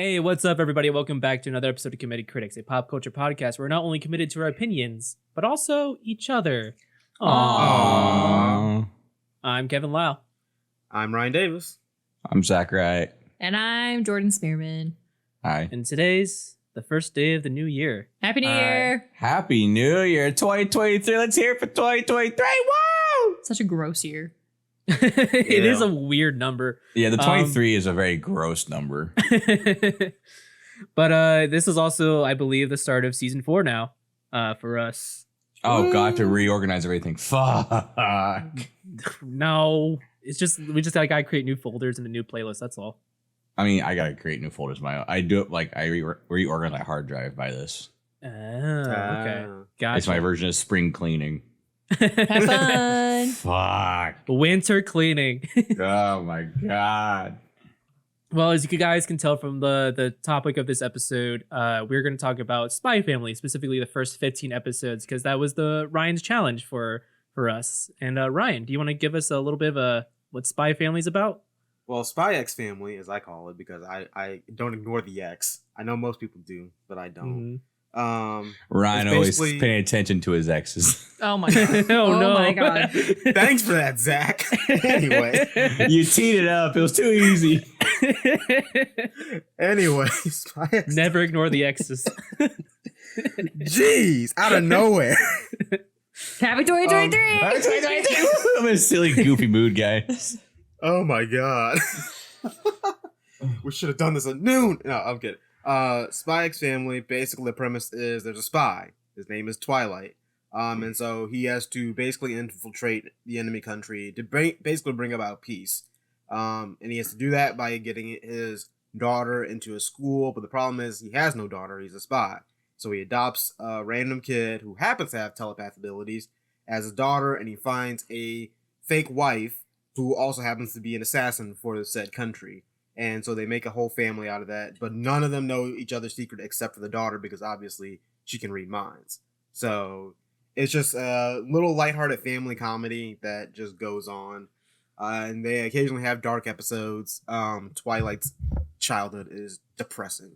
Hey, what's up, everybody? Welcome back to another episode of Committed Critics, a pop culture podcast where we're not only committed to our opinions, but also each other. Aww. I'm Kevin Lau. I'm Ryan Davis. I'm Zac Wright. And I'm Jordan Spearman. Hi. And today's the first day of the new year. Happy New Year. Happy New Year 2023. Let's hear it for 2023. Woo! Such a gross year. It is a weird number. Yeah, the 23 is a very gross number. But this is also, I believe, the start of season 4 now for us. Oh, God, to reorganize everything. Fuck. No, it's just, we just gotta create new folders and a new playlist. That's all. I mean, I gotta create new folders. I do it like I reorganize my hard drive by this. Oh, okay. Gotcha. It's my version of spring cleaning. Have fun. Fuck. Winter cleaning. Oh my God. Well, as you guys can tell from the topic of this episode, we're going to talk about Spy Family, specifically the first 15 episodes, because that was the Ryan's challenge for us. And Ryan, do you want to give us a little bit of what Spy Family's about? Well, SpyxFamily, as I call it, because I don't ignore the X. I know most people do, but I don't. Mm-hmm. Ryan always paying attention to his exes. Oh my God. Oh, no. My God. Thanks for that, Zac. Anyway. You teed it up. It was too easy. Anyway, Never ignore the X's. Jeez, out of nowhere. Happy 2023. I'm a silly, goofy mood guy. Oh my God. We should have done this at noon. No, I'm kidding. SpyxFamily, basically the premise is there's a spy. His name is Twilight. And so he has to basically infiltrate the enemy country to basically bring about peace. And he has to do that by getting his daughter into a school. But the problem is he has no daughter. He's a spy. So he adopts a random kid who happens to have telepath abilities as his daughter. And he finds a fake wife who also happens to be an assassin for the said country. And so they make a whole family out of that. But none of them know each other's secret except for the daughter because obviously she can read minds. So it's just a little lighthearted family comedy that just goes on. And they occasionally have dark episodes. Twilight's childhood is depressing.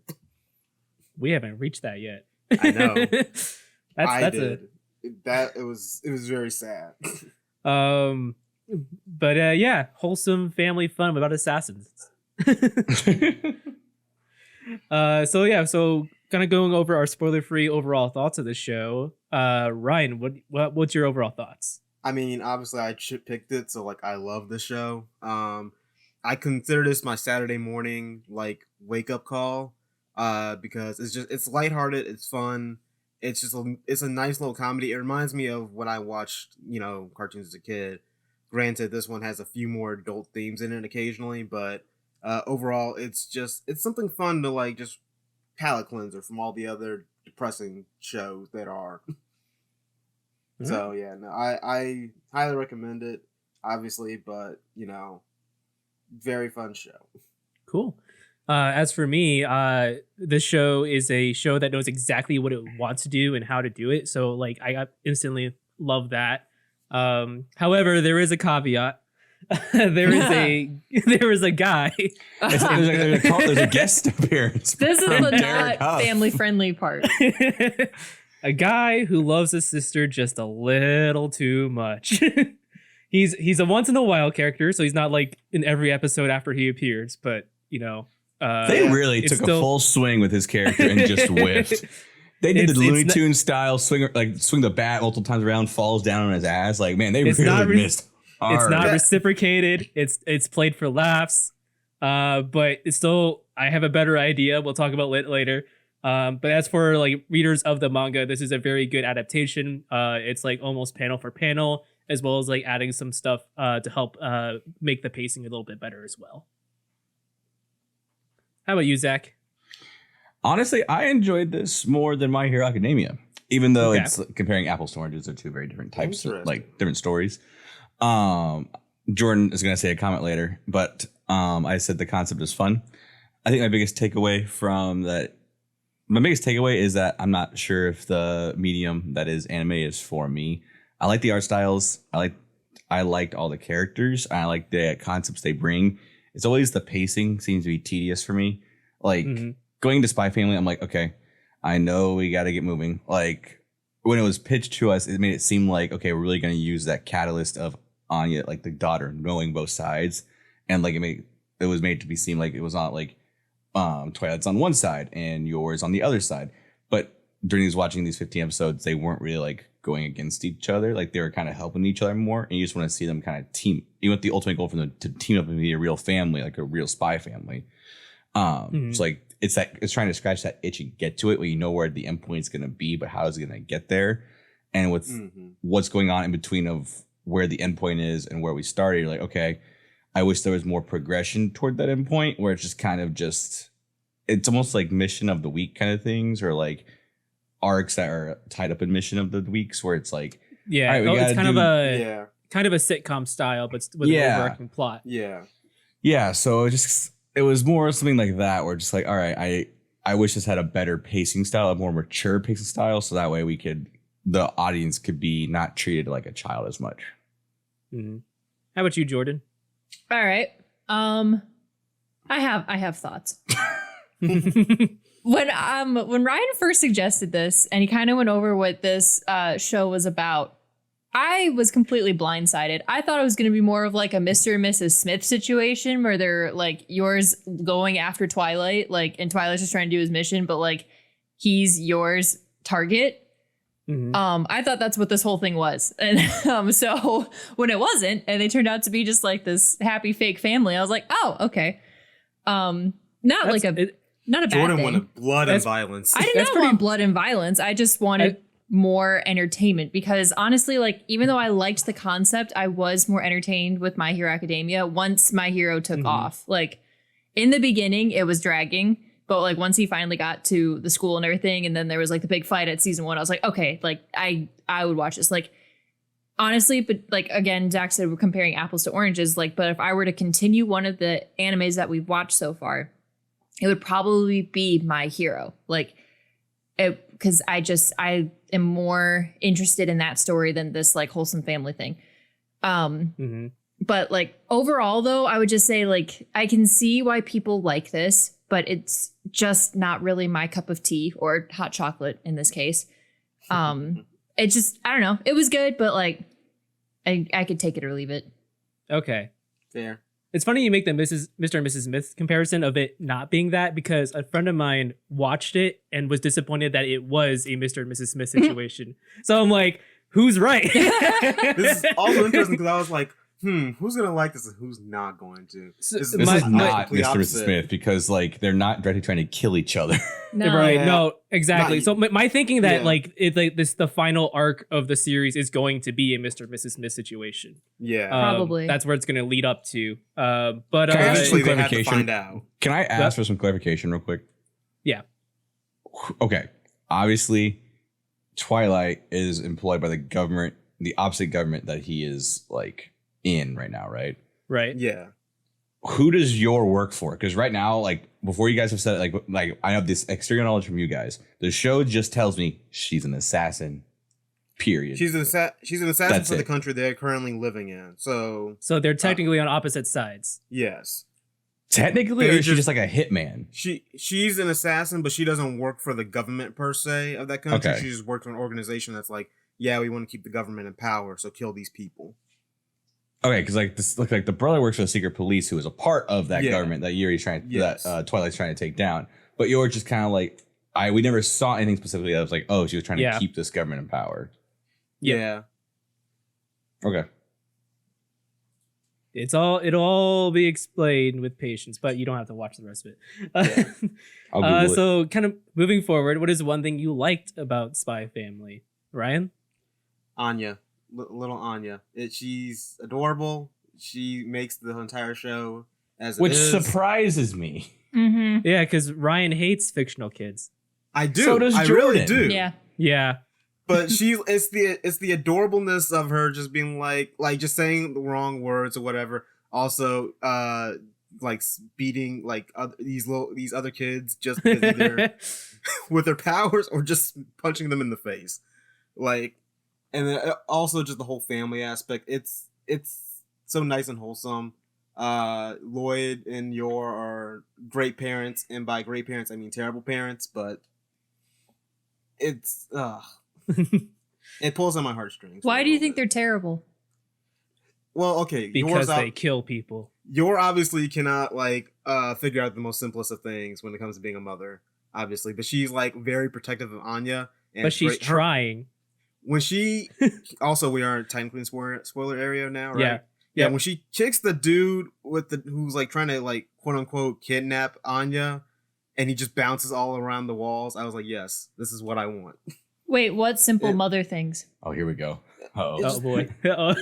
We haven't reached that yet. I know. It was very sad. But yeah, wholesome family fun about assassins. So kind of going over our spoiler-free overall thoughts of the show. Ryan, what's your overall thoughts? I mean, obviously I picked it, so I love the show. I consider this my Saturday morning wake up call, because it's lighthearted, it's fun, it's a nice little comedy. It reminds me of when I watched cartoons as a kid. Granted, this one has a few more adult themes in it occasionally, but overall, it's something fun to just palate cleanser from all the other depressing shows that are. Mm-hmm. So yeah, no, I highly recommend it, obviously, but very fun show. Cool. As for me, this show is a show that knows exactly what it wants to do and how to do it. So I instantly love that. However, there is a caveat. there is a guy. There's a guest appearance. This is the not family friendly part. A guy who loves his sister just a little too much. He's a once in a while character, so he's not in every episode after he appears. But they really took a full swing with his character and just whiffed. They did the Looney Tunes style swing the bat multiple times around, falls down on his ass. Man, they really missed. It's not reciprocated. It's played for laughs. But it's still, I have a better idea. We'll talk about it later. But as for readers of the manga, this is a very good adaptation. It's almost panel for panel, as well as adding some stuff to help make the pacing a little bit better as well. How about you, Zac? Honestly, I enjoyed this more than My Hero Academia, even though it's comparing apples to oranges. They're two very different types of different stories. Jordan is going to say a comment later, but I said the concept is fun. I think my biggest takeaway is that I'm not sure if the medium that is anime is for me. I like the art styles. I liked all the characters. I like the concepts they bring. It's always the pacing seems to be tedious for me. Like going to Spy Family, I'm like, okay, I know we got to get moving. Like when it was pitched to us, it made it seem like, okay, we're really going to use that catalyst of Anya, like the daughter, knowing both sides, and like it was made to be seem like it was not like Twilight's on one side and yours on the other side. But during watching these 15 episodes, they weren't really like going against each other. Like they were kind of helping each other more, and you just want to see them kind of team. You want the ultimate goal for them to team up and be a real family, like a real spy family. It's like it's trying to scratch that itch and get to it, where you know where the end point is going to be, but how is it going to get there? And with what's going on in between of where the end point is and where we started, you're like, okay, I wish there was more progression toward that end point, where it's just kind of it's almost like mission of the week kind of things, or like arcs that are tied up in mission of the weeks, where it's like, yeah, all right, it's kind of a sitcom style, but with an overarching plot. Yeah. So it was more something like that, where just like, all right, I wish this had a better pacing style, a more mature pacing style, so that way the audience could be not treated like a child as much. How about you, Jordan? All right. I have thoughts. When Ryan first suggested this and he kind of went over what this show was about, I was completely blindsided. I thought it was going to be more of like a Mr. and Mrs. Smith situation, where they're like yours going after Twilight, like, and Twilight's just trying to do his mission, but like he's yours target. I thought that's what this whole thing was. And so when it wasn't, and they turned out to be just like this happy fake family, I was like, oh, okay. Not a bad Jordan thing. wanted blood and violence. I did not want blood and violence. I just wanted more entertainment, because honestly, like, even though I liked the concept, I was more entertained with My Hero Academia once My Hero took off. Like in the beginning, it was dragging, but like once he finally got to the school and everything, and then there was like the big fight at season 1, I was like, okay, like I would watch this. Like honestly, but like again, Zach said we're comparing apples to oranges. Like, but if I were to continue one of the animes that we've watched so far, it would probably be My Hero. Like, because I am more interested in that story than this like wholesome family thing. But like overall, though, I would just say like I can see why people like this, but it's just not really my cup of tea, or hot chocolate in this case. It just, I don't know. It was good, but like I could take it or leave it. Okay. Fair. It's funny you make the Mr. and Mrs. Smith comparison of it not being that, because a friend of mine watched it and was disappointed that it was a Mr. and Mrs. Smith situation. So I'm like, who's right? This is also interesting because I was like, who's going to like this and who's not going to? This is not Mr. and Mrs. Smith, because like they're not directly trying to kill each other. No. Right. No, exactly. So my thinking that the final arc of the series is going to be a Mr. and Mrs. Smith situation. Yeah. Probably. That's where it's going to lead up to. But Can I ask eventually for they have to clarification? find out. Can I ask for some clarification real quick? Yeah. Okay. Obviously, Twilight is employed by the government, the opposite government that he is like in right now, right? Right. Yeah. Who does your work for? Because right now, like before you guys have said it, like I have this exterior knowledge from you guys. The show just tells me she's an assassin. Period. She's an assassin That's for the it. country they're currently living in. So they're technically on opposite sides. yes. Technically, or is she just like a hitman? She's an assassin, but she doesn't work for the government per se of that country. Okay. She just works for an organization that's like, yeah, we want to keep the government in power, so kill these people. Okay, because like this, look like the brother works for the secret police, who is a part of that government that Yuri's trying, that Twilight's trying to take down. But you're just kind of like, we never saw anything specifically that was like, oh, she was trying to keep this government in power. Yeah. Okay. It'll all be explained with patience, but you don't have to watch the rest of it. I'll Google it. So kind of moving forward, what is one thing you liked about Spy Family? Ryan? Anya. Little Anya. She's adorable. She makes the entire show as it Which is. surprises me. Mm-hmm. Yeah, because Ryan hates fictional kids. I do. So does I Jordan. really do. Yeah. Yeah. But it's the adorableness of her just being like just saying the wrong words or whatever. Also, like beating like these other kids just because either with their powers or just punching them in the face, like, and then also just the whole family aspect. It's so nice and wholesome. Lloyd and Yor are great parents, and by great parents I mean terrible parents, but it's it pulls on my heartstrings. Why do you think they're terrible? Well, okay, Because they kill people. Yor obviously cannot figure out the most simplest of things when it comes to being a mother, obviously, but she's like very protective of Anya. And But she's trying. When she also, we are technically in spoiler area now, right? Yeah. When she kicks the dude who's like trying to like quote unquote kidnap Anya, and he just bounces all around the walls, I was like, yes, this is what I want. Wait, what simple mother things? Oh, here we go. Oh boy. Uh-oh.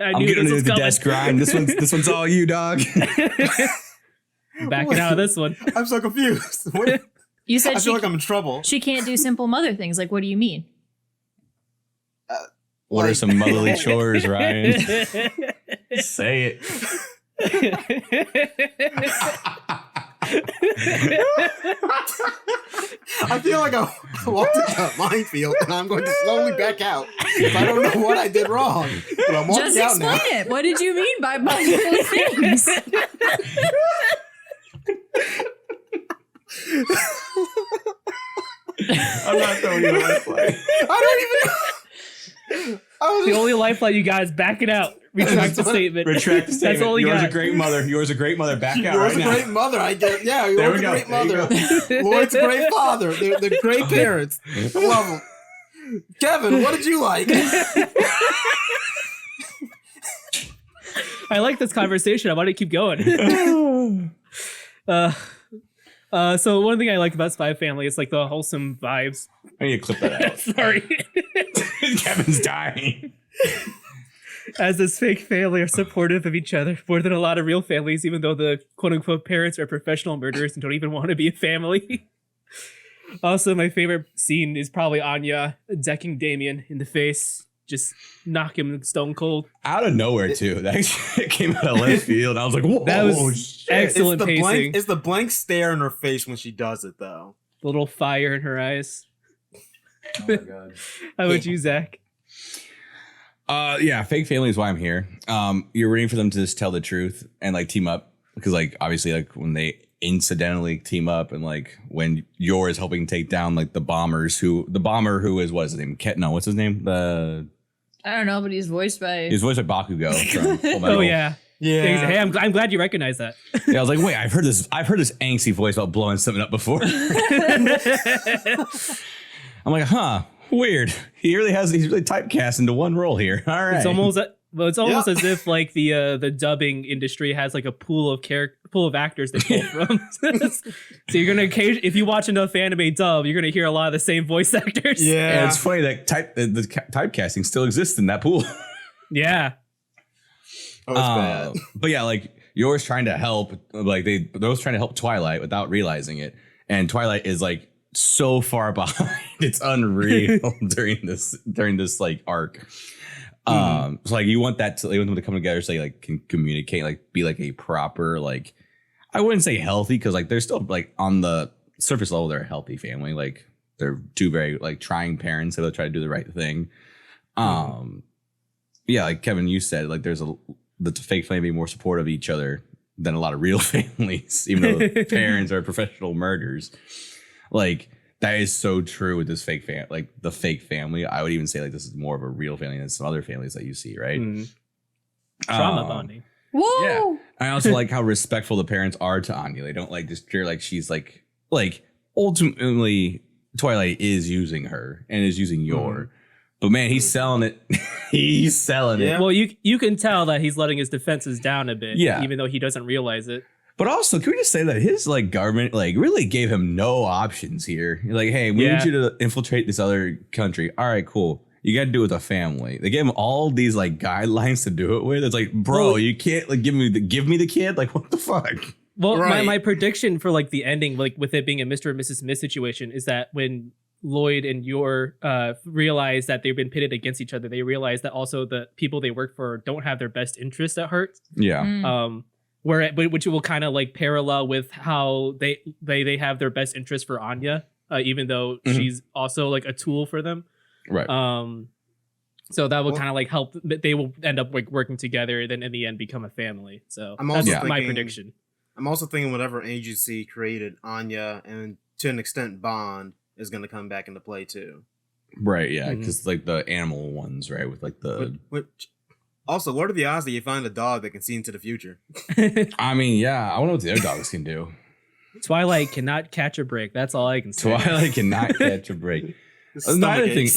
I'm getting into the desk grind. This one's all you, dog. Backing out of this one. I'm so confused. What? You said I feel like I'm in trouble. she can't do simple mother things. Like, what do you mean? What are some motherly chores, Ryan? Say it. I feel like I walked into a minefield and I'm going to slowly back out. I don't know what I did wrong, but I'm walking Just out now. explain it. What did you mean by multiple things? I'm not throwing you a lifeline. I don't even know. I was The just- only lifeline you guys, back it out. Retract the statement. Retract the statement. That's all you Yours got. a great mother. Yours a great mother. Back out Yours right a now. great mother, I guess. Yeah, There yours we a go. great There you mother. Lloyd's a great father. They're great parents. I love them. Kevin, what did you like? I like this conversation. I want to keep going. So one thing I like about Spy Family is like the wholesome vibes. I need to clip that out. Sorry. Kevin's dying. As this fake family are supportive of each other more than a lot of real families, even though the quote unquote parents are professional murderers and don't even want to be a family. Also, my favorite scene is probably Anya decking Damien in the face, just knock him stone cold. Out of nowhere too. That shit came out of left field. I was like, whoa, That was shit. excellent pacing. It's the blank stare in her face when she does it, though. Little fire in her eyes. Oh my god. How about you, Zach? Yeah, fake family is why I'm here. You're waiting for them to just tell the truth and like team up because like obviously like when they incidentally team up and like when Yor is helping take down like the bomber who is what is his name? What's his name? I don't know, but he's voiced by. He's voiced by Bakugo from Full Metal. Oh yeah. Yeah. Hey, I'm glad you recognize that. Yeah, I was like, wait, I've heard this angsty voice about blowing something up before. I'm like, huh, weird. He's really typecast into one role here. All right. It's almost as if like the dubbing industry has like a pool of actors they pull from. So you're gonna if you watch enough anime dub, you're gonna hear a lot of the same voice actors. Yeah. And it's funny that the typecasting still exists in that pool. Yeah. Oh, it's bad. But yeah, like Yor's trying to help, like those trying to help Twilight without realizing it, and Twilight is like so far behind, it's unreal during this like arc. So like you want them to come together so they like can communicate, like be like a proper like I wouldn't say healthy because like they're still like on the surface level they're a healthy family, like they're two very like trying parents, so they'll try to do the right thing. Yeah, like Kevin, you said, like there's the fake family more supportive of each other than a lot of real families, even though the parents are professional murderers. Like that is so true with this fake like the fake family. I would even say like this is more of a real family than some other families that you see, right? Trauma bonding. Whoa! Yeah. I also like how respectful the parents are to Anya. They don't like just treat her like she's like ultimately Twilight is using her and is using Yor. But man, he's selling it. He's selling it. Well, you can tell that he's letting his defenses down a bit, even though he doesn't realize it. But also, can we just say that his like government like really gave him no options here? Like, hey, we need you to infiltrate this other country. All right, cool. You got to do it with a family. They gave him all these like guidelines to do it with. It's like, bro, you can't like give me the kid. Like, what the fuck? Well, my prediction for like the ending, like with it being a Mr. and Mrs. Smith situation, is that when Lloyd and Yor realize that they've been pitted against each other, they realize that also the people they work for don't have their best interest at heart. Yeah. Which will kind of like parallel with how they have their best interest for Anya, even though she's also like a tool for them. Right. So that will Well- kind of like help. They will end up like working together, then in the end become a family. So I'm that's also my thinking- prediction. I'm also thinking whatever agency created Anya and to an extent Bond is going to come back into play too. Right, yeah, Mhm. because like the animal ones, right, with like the. Also, what are the odds that you find a dog that can see into the future? I mean, yeah, I wonder what the other dogs can do. Twilight cannot catch a break. That's all I can say. Twilight cannot catch a break. Another thing,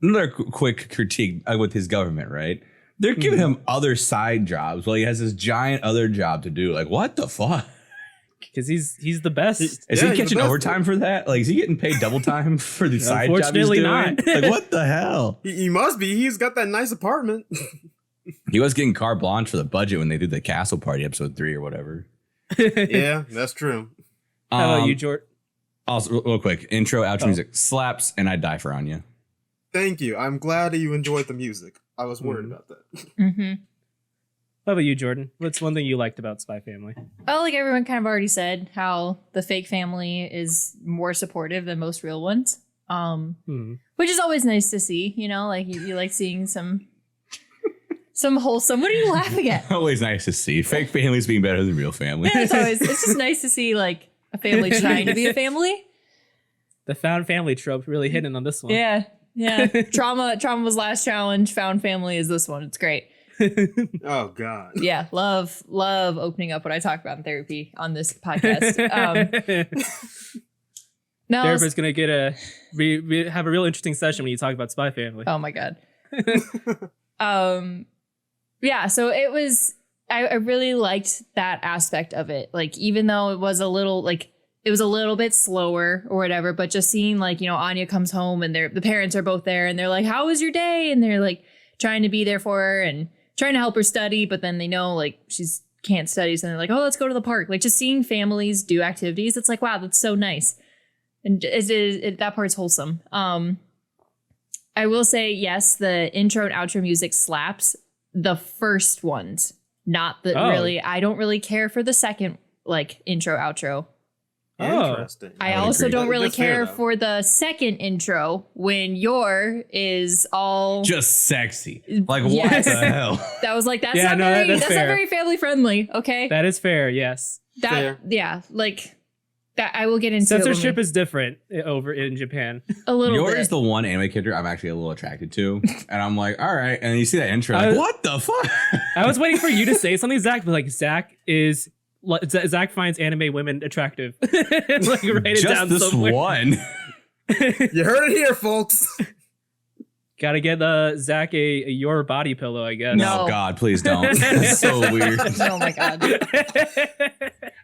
another quick critique with his government, right? They're giving him other side jobs while he has this giant other job to do. Like, what the fuck? Because he's the best. Is Yeah, he he's the catching best. overtime for that? Like, is he getting paid double time for the side job he's Unfortunately doing? not. Like, what the hell? He must be. He's got that nice apartment. He was getting carte blanche for the budget when they did the Castle Party episode 3 or whatever. Yeah, that's true. How about you, Jordan? Also, real quick, intro, outro music slaps, and I die for Anya. Thank you. I'm glad that you enjoyed the music. I was worried about that. Mm-hmm. How about you, Jordan? What's one thing you liked about Spy Family? Oh, like everyone kind of already said, how the fake family is more supportive than most real ones. Which is always nice to see, you know, like you like seeing some wholesome. What are you laughing at? Always nice to see. Fake families being better than real family. Yeah, it's just nice to see like a family trying to be a family. The found family trope really hitting on this one. Yeah. Trauma was last challenge. Found family is this one. It's great. Oh God. Yeah, love opening up what I talk about in therapy on this podcast. No, Therapist's gonna get have a real interesting session when you talk about Spy Family. oh my God. Yeah, so it was. I really liked that aspect of it. Like, even though it was a little bit slower or whatever, but just seeing like, you know, Anya comes home and the parents are both there and they're like, "How was your day?" And they're like trying to be there for her and trying to help her study, but then they know like she's can't study, so they're like, "Oh, let's go to the park." Like, just seeing families do activities, it's like, wow, that's so nice, and that part's wholesome. I will say, yes, the intro and outro music slaps. The first ones, not the really. I don't really care for the second like intro outro. Oh. Interesting. I would also agree. don't really That's fair, care though. for the second intro when is all Just sexy. Like, Yes. what the hell? that was like that's Yeah, not no, very that's that's not fair. very family friendly. Okay, That is fair. Yes. Fair. yeah, like that I will get into it when Censorship we- is different over in Japan. a little Yours bit. is the one anime character I'm actually a little attracted to. And I'm like, all right. And then you see that intro, like, what the fuck? I was waiting for you to say something, Zach, but like Zach finds anime women attractive. Like write it Just down this somewhere. one. You heard it here, folks. Gotta get Zach a your body pillow, I guess. No. No, God, please don't. It's so weird. Oh my God.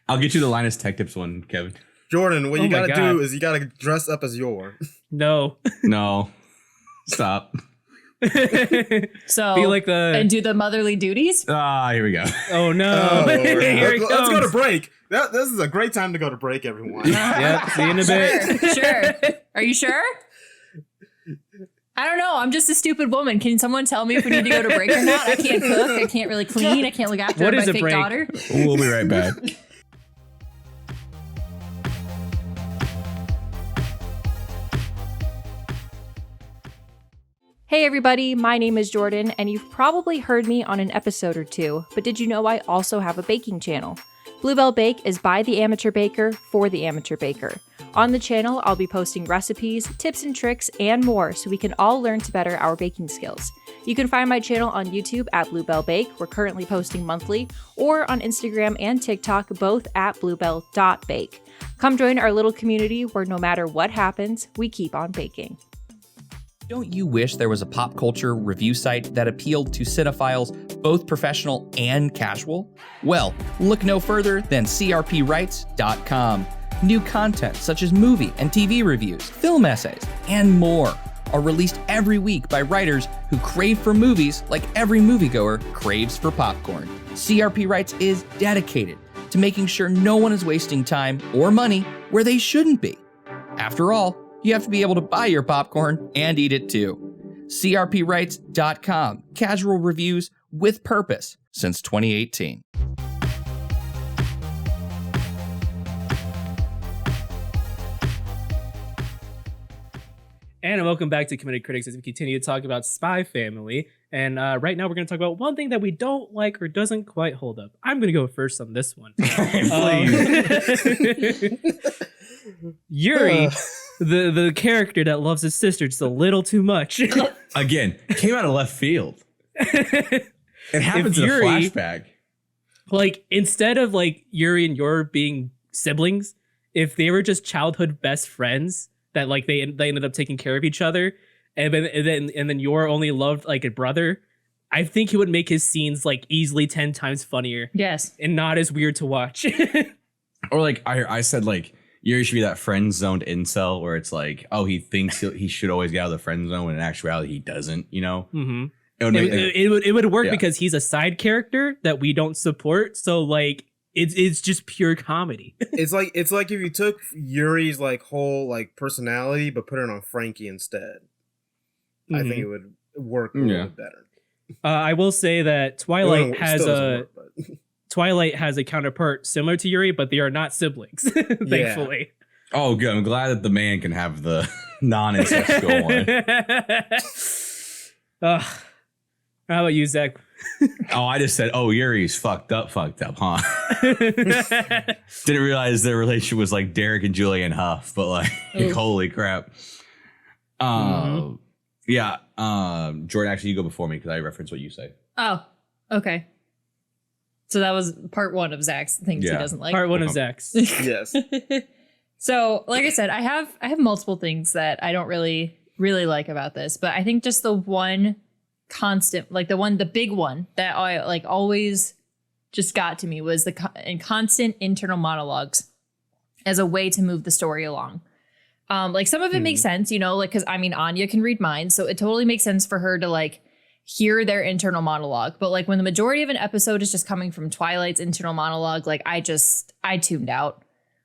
I'll get you the Linus Tech Tips one, Kevin. Jordan, what Oh you my gotta God. do is you gotta dress up as Yor. No. No. Stop. So Be like and the. do the motherly duties. Here we go. Oh no! Oh, Lord. Here it Let's go to comes. break. This is a great time to go to break, everyone. Yep. See you in a bit. Sure. Are you sure? I don't know. I'm just a stupid woman. Can someone tell me if we need to go to break or not? I can't cook. I can't really clean. I can't look after What my is a fake break? daughter. We'll be right back. Hey everybody, my name is Jordan, and you've probably heard me on an episode or two, but did you know I also have a baking channel? Bluebell Bake is by the amateur baker for the amateur baker. On the channel, I'll be posting recipes, tips and tricks, and more so we can all learn to better our baking skills. You can find my channel on YouTube at Bluebell Bake, we're currently posting monthly, or on Instagram and TikTok, both at bluebell.bake. Come join our little community where no matter what happens, we keep on baking. Don't you wish there was a pop culture review site that appealed to cinephiles, both professional and casual? Well, look no further than crpwrites.com. New content such as movie and TV reviews, film essays, and more are released every week by writers who crave for movies like every moviegoer craves for popcorn. CRP Writes is dedicated to making sure no one is wasting time or money where they shouldn't be. After all, you have to be able to buy your popcorn and eat it too. crpwrites.com. Casual reviews with purpose since 2018. And welcome back to Committed Critics as we continue to talk about Spy Family. And right now we're going to talk about one thing that we don't like or doesn't quite hold up. I'm going to go first on this one. Yuri, the character that loves his sister just a little too much. Again, came out of left field. It happens in a Yuri- flashback. Like, instead of like Yuri and Yor being siblings, if they were just childhood best friends that like they ended up taking care of each other, and then Yor only loved like a brother, I think he would make his scenes like easily 10 times funnier Yes. and not as weird to watch. Or like I said, like Yuri should be that friend zoned incel where it's like, oh, he thinks he should always get out of the friend zone when in actuality he doesn't. You know, Mm-hmm. it It would work yeah. because he's a side character that we don't support. So like it's just pure comedy. It's like if you took Yuri's like whole like personality but put it on Frankie instead. I think it would work a little bit better. I will say that Twilight has Still doesn't a work, but- Twilight has a counterpart similar to Yuri, but they are not siblings. Thankfully. Oh, good. I'm glad that the man can have the non-incestual one. Ugh. How about you, Zach? Oh, I just said, oh, Yuri's fucked up, huh? Didn't realize their relationship was like Derek and Julian Huff, but like, holy crap. Yeah. Jordan, actually, you go before me because I referenced what you say. Oh, okay. So that was part one of Zach's things he Yeah. doesn't like. Part one of Zach's. Yes. So, like I said, I have multiple things that I don't really like about this, but I think just the one constant, like the big one that I like always just got to me was the constant internal monologues as a way to move the story along. Like some of it makes sense, you know, like because I mean Anya can read minds, so it totally makes sense for her to like hear their internal monologue. But like when the majority of an episode is just coming from Twilight's internal monologue, like I tuned out.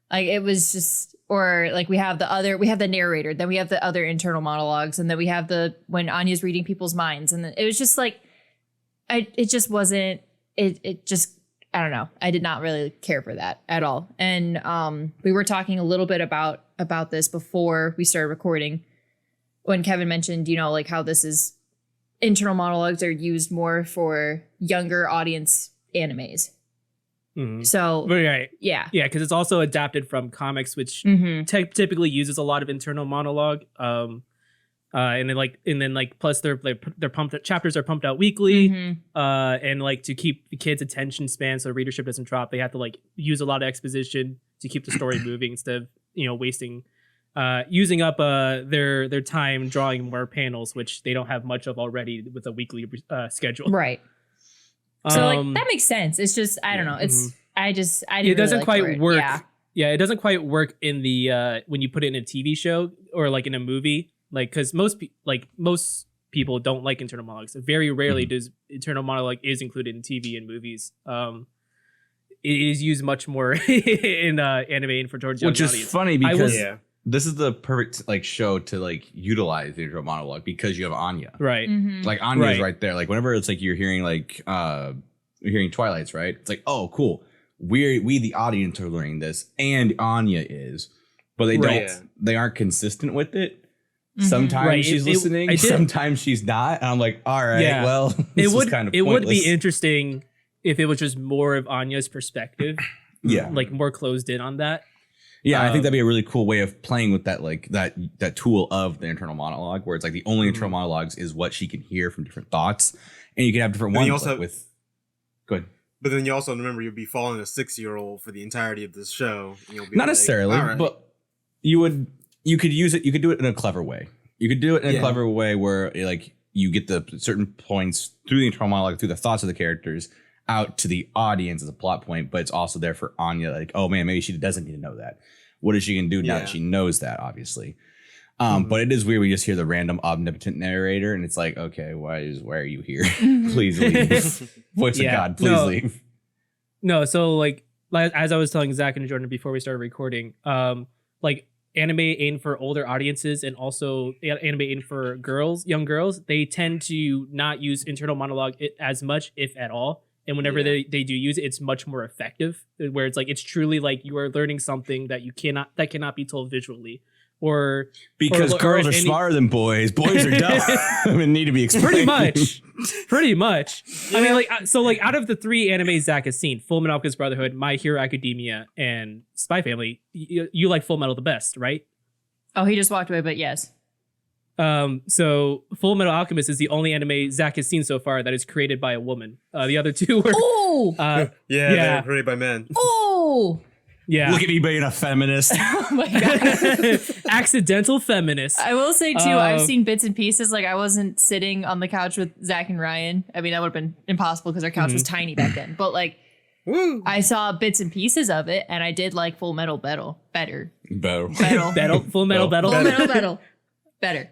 Like it was just, or like we have the narrator, then we have the other internal monologues, and then we have when Anya's reading people's minds, and then it was just like, it just wasn't, it just, I don't know. I did not really care for that at all. And we were talking a little bit about this before we started recording when Kevin mentioned, you know, like how this is internal monologues are used more for younger audience animes. Mm-hmm. So Right. yeah. Yeah, because it's also adapted from comics, which Mm-hmm. typically uses a lot of internal monologue. And then plus they're pumped. Chapters are pumped out weekly. Mm-hmm. And like to keep the kids' attention span so readership doesn't drop, they have to like use a lot of exposition to keep the story moving instead of wasting using up their time drawing more panels, which they don't have much of already with a weekly schedule. Right. So like that makes sense. It's just I don't know. It's I didn't. It doesn't really quite like work. Yeah. Yeah, it doesn't quite work in the when you put it in a TV show or like in a movie, like because most people don't like internal monologues. Very rarely does internal monologue is included in TV and movies. It is used much more in anime and for towards young Which is audience. funny because Yeah. this is the perfect like show to like utilize the intro monologue because you have Anya. Right. Mhm. Like Anya's Right. right there. Like whenever it's like you're hearing Twilight's, right? It's like, oh, cool. We the audience are learning this, and Anya is, but they Right. don't. They aren't consistent with it. Mhm. Sometimes Right. she's listening. I did- Sometimes she's not. And I'm like, all right, Yeah. well, this is kind of it would pointless. be interesting if it was just more of Anya's perspective. Yeah. Like more closed in on that. Yeah, I think that'd be a really cool way of playing with that, like that tool of the internal monologue, where it's like the only internal monologues is what she can hear from different thoughts, and you can have different And ones you also like, have- with. Good. But then you also remember you'll be following a 6-year-old for the entirety of this show. And you'll be Not like, necessarily, "All right." but you could use it. You could do it in a clever way. You could do it in a Yeah. clever way where like you get the certain points through the internal monologue, through the thoughts of the characters, out to the audience as a plot point, but it's also there for Anya. Like, oh man, maybe she doesn't need to know that. What is she gonna do now Yeah. that she knows that? Obviously, but it is weird. We just hear the random omnipotent narrator, and it's like, okay, why are you here? Please leave. Voice Yeah. of God, please No. leave. No, so like as I was telling Zach and Jordan before we started recording, like anime aimed for older audiences and also anime aimed for young girls, they tend to not use internal monologue as much, if at all. And whenever Yeah. they do use it, it's much more effective. Where it's like it's truly like you are learning something that cannot be told visually. or Because or girls if are any- smarter than boys. Boys are dumb and need to be explained. Pretty much. I mean, like, so like out of the 3 animes Zach has seen, Full Metal Alchemist Brotherhood, My Hero Academia, and Spy Family, you like Full Metal the best, right? Oh, he just walked away, but yes. So Full Metal Alchemist is the only anime Zach has seen so far that is created by a woman. The other 2 were Oh, yeah, yeah. they're created by men. oh, yeah. Look at me being a feminist. oh my god. Accidental feminist. I will say too, I've Um, seen bits and pieces. Like I wasn't sitting on the couch with Zach and Ryan. I mean, that would have been impossible because our couch was tiny back then. But like, Woo! I saw bits and pieces of it, and I did like Full Metal better. Better. Full Metal Battle. Full Metal better.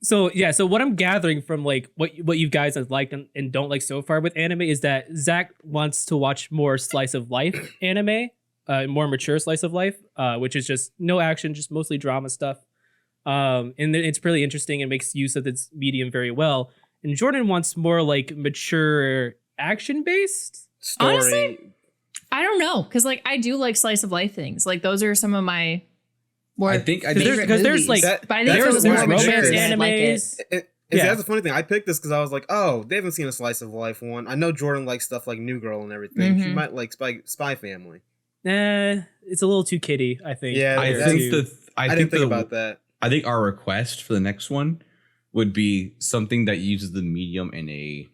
So yeah, so what I'm gathering from like what you guys have liked and don't like so far with anime is that Zach wants to watch more slice of life anime, more mature slice of life, which is just no action, just mostly drama stuff. And it's really interesting and makes use of this medium very well. And Jordan wants more like mature action based. Story. Honestly, I don't know, because like I do like slice of life things. Like those are some of my more. I think favorite because there's movies. like But I think there's if it was more romance mature, then I'd like it. animes. Yeah. Yeah. That's the funny thing. I picked this because I was like, oh, they haven't seen a slice of life one. I know Jordan likes stuff like New Girl and everything. She Mhm. might like Spy Family. It's a little too kiddie, I think. Yeah, I that's- think I didn't think about that. I think our request for the next one would be something that uses the medium in a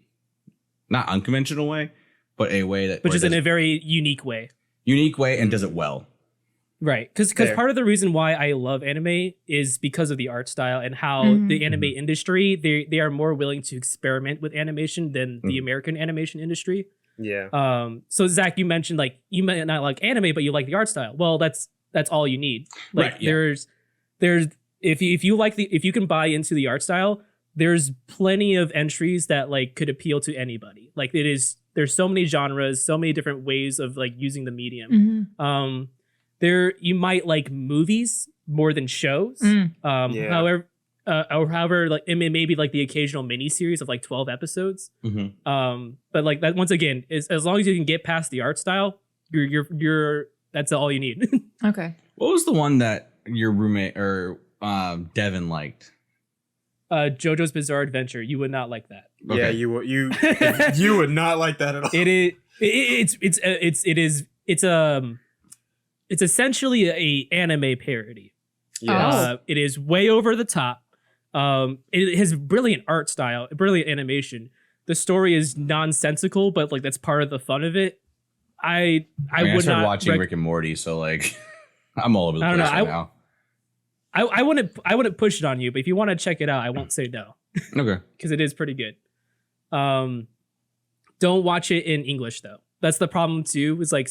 not unconventional way, but a way that which where is it in does a very unique way. unique way and does it well. Right, because Fair. part of the reason why I love anime is because of the art style and how Mhm. the anime industry they are more willing to experiment with animation than the American animation industry. Yeah. So Zach, you mentioned like you might not like anime, but you like the art style. Well, that's all you need. Like Right, yeah. there's if you can buy into the art style, there's plenty of entries that like could appeal to anybody. Like there's so many genres, so many different ways of like using the medium. Mhm. There you might like movies more than shows. Mm. Yeah. However, like it may be like the occasional mini series of like 12 episodes. Mm-hmm. But like that once again, is as long as you can get past the art style, you're that's all you need. Okay. What was the one that your roommate or Devin liked? JoJo's Bizarre Adventure. You would not like that. Yeah, Okay. you would not like that at all. It's essentially a anime parody. Yes. It is way over the top. It has brilliant art style, brilliant animation. The story is nonsensical, but like that's part of the fun of it. I I would started not watching Rick and Morty, so like I'm all over the I place don't know, right now. I wouldn't push it on you, but if you want to check it out, I won't say no Okay. because it is pretty good. Don't watch it in English though. That's the problem too. Is like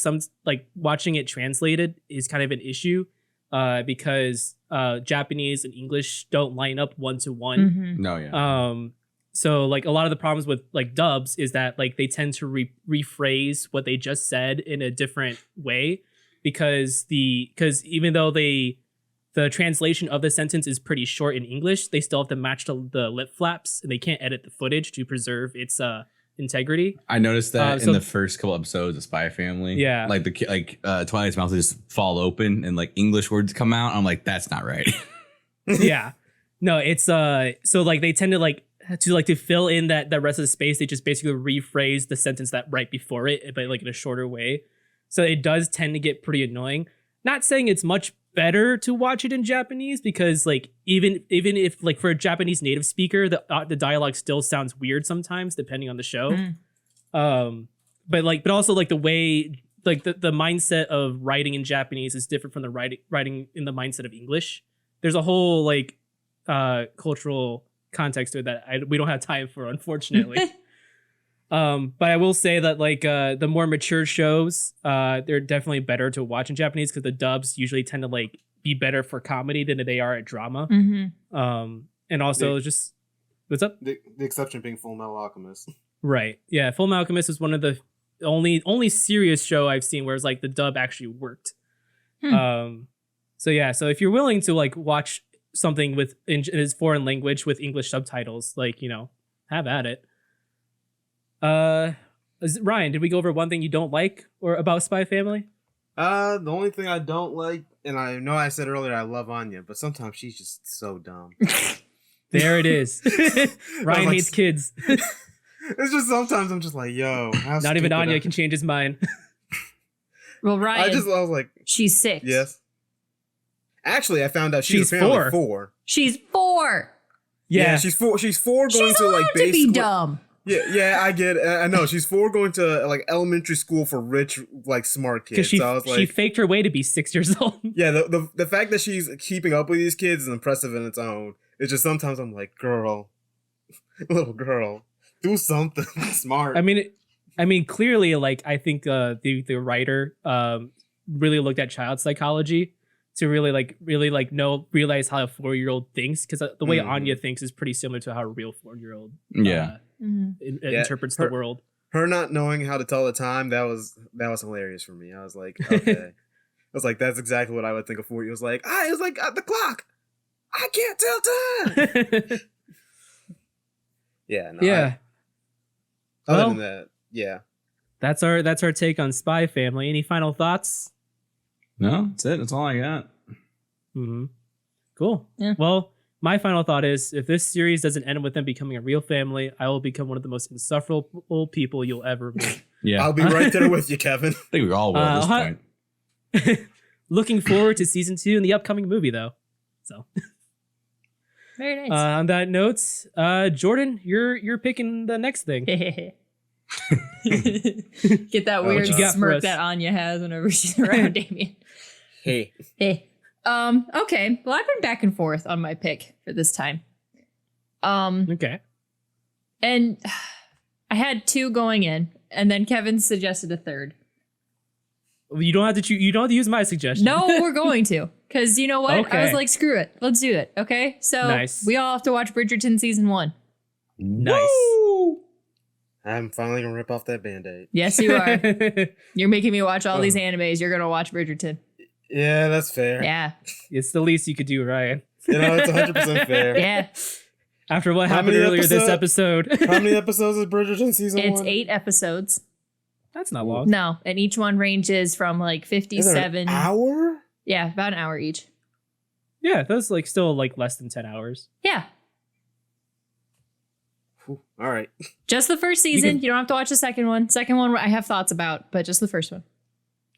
watching it translated is kind of an issue, because Japanese and English don't line up one to one. Mhm. No, yeah. So like a lot of the problems with like dubs is that like they tend to rephrase what they just said in a different way because even though the translation of the sentence is pretty short in English, they still have to match the lip flaps and they can't edit the footage to preserve its integrity. I noticed that so- in the first couple episodes of Spy Family. Yeah. Like Twilight's mouth will just fall open and like English words come out. I'm like, that's not right. Yeah. No, it's so like they tend to fill in that rest of the space, they just basically rephrase the sentence that right before it, but like in a shorter way. So it does tend to get pretty annoying. Not saying it's much better to watch it in Japanese because like even if like for a Japanese native speaker, the dialogue still sounds weird sometimes depending on the show. But also like the way like the mindset of writing in Japanese is different from the writing in the mindset of English. There's a whole like cultural context to it that we don't have time for, unfortunately. But I will say that like the more mature shows, they're definitely better to watch in Japanese because the dubs usually tend to like be better for comedy than they are at drama. Mhm. And also just what's up? The exception being Full Metal Alchemist. Right. Yeah. Full Metal Alchemist is one of the only serious show I've seen where it's like the dub actually worked. So yeah. So if you're willing to like watch something in its foreign language with English subtitles, like, you know, have at it. Ryan, did we go over one thing you don't like or about Spy Family? The only thing I don't like, and I know I said earlier I love Anya, but sometimes she's just so dumb. There it is. Ryan like- hates kids. It's just sometimes I'm just like, yo, how Not even stupid Anya I- can change his mind. Well, Ryan, I was like, she's 6. yes. Actually, I found out she's She's apparently 4. 4. She's 4. Yeah. She's 4. She's 4 going She's to allowed like to basically. be dumb. Yeah, I get it. I know she's 4 going to like elementary school for rich, like smart kids. Because So I was she like, faked her way to be 6 years old. yeah, the fact that she's keeping up with these kids is impressive in its own. It's just sometimes I'm like, girl, little girl, do something smart. I mean, clearly, like I think the writer really looked at child psychology to really realize how a 4-year-old thinks, because the way Mhm. Anya thinks is pretty similar to how a real 4-year-old Yeah. Yeah, interprets her- the world. Her not knowing how to tell the time, that was hilarious for me. I was like, okay. I was like, that's exactly what I would think a 4-year-old was like. It was like the clock. I can't tell time. Yeah, no. Yeah, Other Well- than that, yeah. that's our take on Spy Family. Any final thoughts? No, that's it. That's all I got. Mm-hmm. Cool. Yeah. Well, my final thought is, if this series doesn't end with them becoming a real family, I will become one of the most insufferable people you'll ever meet. Yeah. I'll be right there with you, Kevin. I think we all will at this Uh, point. Looking forward to season 2 and the upcoming movie, though. So, Very nice. on that note, Jordan, you're picking the next thing. Get that what weird you got for smirk us? that Anya has whenever she's around Damien. Hey. Okay. Well, I've been back and forth on my pick for this time. Okay. And I had 2 going in, and then Kevin suggested a third. Well, you don't have to you don't have to use my suggestion. No, we're going to. Because you know what? I Okay. was like, screw it. Let's do it. Okay? So Nice. we all have to watch Bridgerton season 1. Nice. I'm finally gonna rip off that band-aid. Yes, you are. You're making me watch all these animes. You're going to watch Bridgerton. Yeah, that's fair. Yeah. It's the least you could do, Ryan. You know, it's 100% fair. Yeah. After what How happened many earlier this episode. How many episodes is Bridgerton season 1? It's 8 episodes. That's not long. No. And each one ranges from like Is it 57. an hour? Yeah, about an hour each. Yeah, that's like still like less than 10 hours. Yeah. Whew, all right. Just the first season. can- You don't have to watch the second one. Second one I have thoughts about, but just the first one.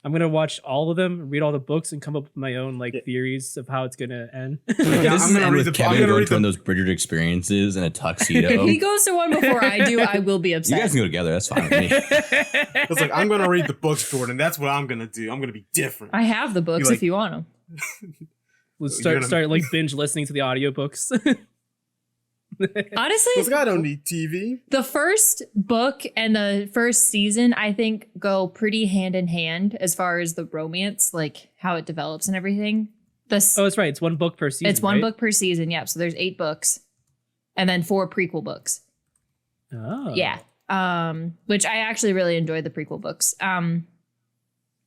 I'm gonna watch all of them, read all the books, and come up with my own like Yeah. theories of how it's gonna end. Yeah, this I'm is gonna end read with the- I'm Kevin gonna going read to one the- of those Bridget experiences in a tuxedo. If he you goes to one before I do, I will be upset. guys can go together. That's fine with me. It's like, I'm gonna read the books, Jordan. That's what I'm gonna do. I'm gonna be different. I have the books You like- if you want them. Let's You're start gonna- start like binge listening to the audiobooks. Honestly, Because I don't need TV. the first book and the first season, I think, go pretty hand in hand as far as the romance, like how it develops and everything. Oh, that's right. It's one book per season. It's one right? book per season. Yep. So there's 8 books, and then 4 prequel books. Oh. Yeah. Which I actually really enjoyed the prequel books.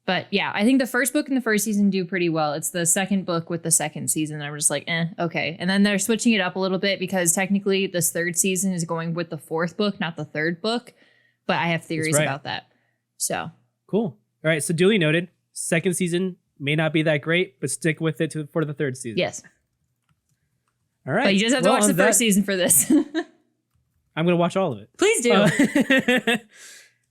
But yeah, I think the first book and the first season do pretty well. It's the second book with the second season. And I'm just like, okay. And then they're switching it up a little bit because technically this third season is going with the 4th book, not the 3rd book. But I have theories right. about that. So Cool. All right. So duly noted. Second season may not be that great, but stick with it for the 3rd season. yes. All right. But you just have to Well, watch the on first that- season for this. I'm gonna watch all of it. Please do.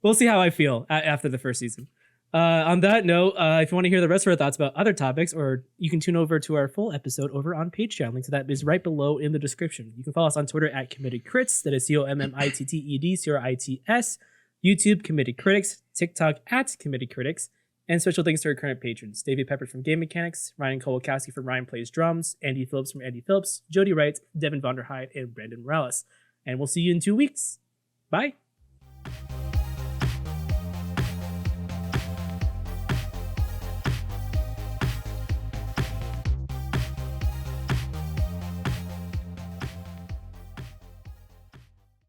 We'll see how I feel after the first season. On that note, if you want to hear the rest of our thoughts about other topics, or you can tune over to our full episode over on Patreon. Link to that is right below in the description. You can follow us on Twitter at Committed Crits. That is COMMITTED CRITS. YouTube Committed Critics. TikTok at Committed Critics. And special thanks to our current patrons: Davey Pepper from Game Mechanics, Ryan Kowalkowski from Ryan Plays Drums, Andy Phillips from Andy Phillips, Jody Wright, Devin Vonderhyde, and Brandon Morales. And we'll see you in 2 weeks. Bye.